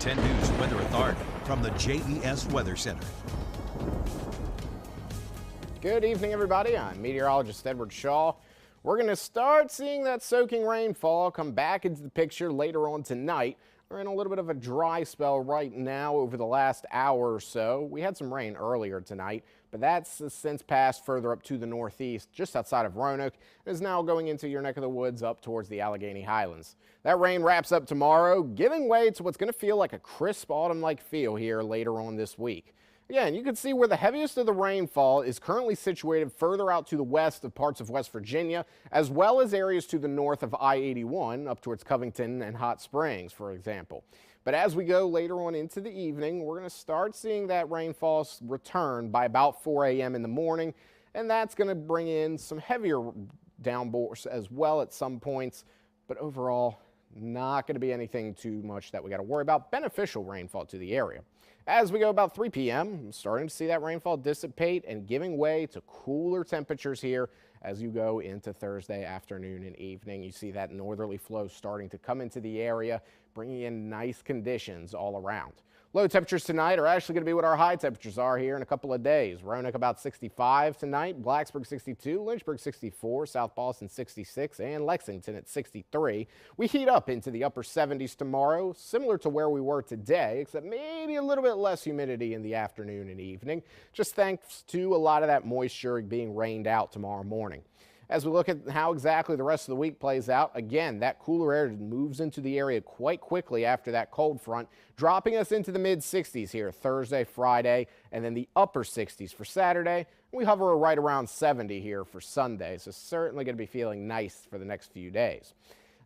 10 News Weather Authority from the JES Weather Center. Good evening, everybody. I'm meteorologist Edward Shaw. We're going to start seeing that soaking rainfall come back into the picture later on tonight. We're in a little bit of a dry spell right now over the last hour or so. We had some rain earlier tonight, but that's since passed further up to the northeast, just outside of Roanoke, and is now going into your neck of the woods up towards the Allegheny Highlands. That rain wraps up tomorrow, giving way to what's going to feel like a crisp autumn-like feel here later on this week. Again, you can see where the heaviest of the rainfall is currently situated further out to the west of parts of West Virginia, as well as areas to the north of I-81 up towards Covington and Hot Springs, for example. But as we go later on into the evening, we're going to start seeing that rainfall return by about 4 a.m. in the morning, and that's going to bring in some heavier downpours as well at some points, but overall, not going to be anything too much that we got to worry about. Beneficial rainfall to the area. As we go about 3 p.m., I'm starting to see that rainfall dissipate and giving way to cooler temperatures here as you go into Thursday afternoon and evening. You see that northerly flow starting to come into the area, bringing in nice conditions all around. Low temperatures tonight are actually going to be what our high temperatures are here in a couple of days. Roanoke about 65 tonight, Blacksburg 62, Lynchburg 64, South Boston 66, and Lexington at 63. We heat up into the upper 70s tomorrow, similar to where we were today, except maybe a little bit less humidity in the afternoon and evening, just thanks to a lot of that moisture being rained out tomorrow morning. As we look at how exactly the rest of the week plays out, again, that cooler air moves into the area quite quickly after that cold front, dropping us into the mid-60s here Thursday, Friday, and then the upper 60s for Saturday. We hover right around 70 here for Sunday, so certainly going to be feeling nice for the next few days.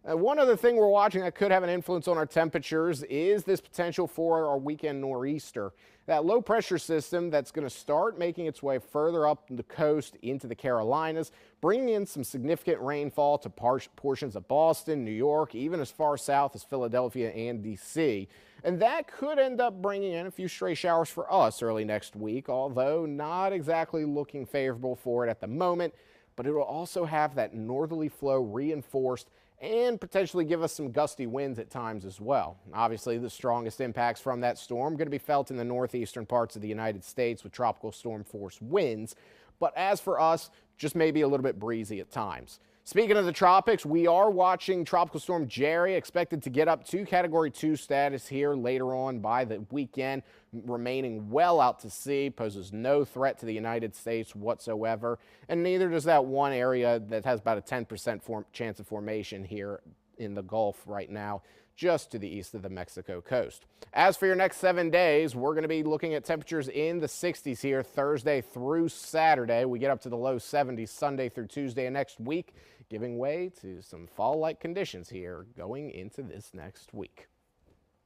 One other thing we're watching that could have an influence on our temperatures is this potential for our weekend nor'easter. That low pressure system that's going to start making its way further up the coast into the Carolinas, bringing in some significant rainfall to portions of Boston, New York, even as far south as Philadelphia and D.C. And that could end up bringing in a few stray showers for us early next week, although not exactly looking favorable for it at the moment. But it will also have that northerly flow reinforced and potentially give us some gusty winds at times as well. Obviously, the strongest impacts from that storm going to be felt in the northeastern parts of the United States with tropical storm force winds. But as for us, just maybe a little bit breezy at times. Speaking of the tropics, we are watching Tropical Storm Jerry, expected to get up to Category 2 status here later on by the weekend, remaining well out to sea, poses no threat to the United States whatsoever, and neither does that one area that has about a 10% chance of formation here in the Gulf right now, just to the east of the Mexico coast. As for your next 7 days, we're going to be looking at temperatures in the 60s here Thursday through Saturday. We get up to the low 70s Sunday through Tuesday of next week, giving way to some fall-like conditions here going into this next week.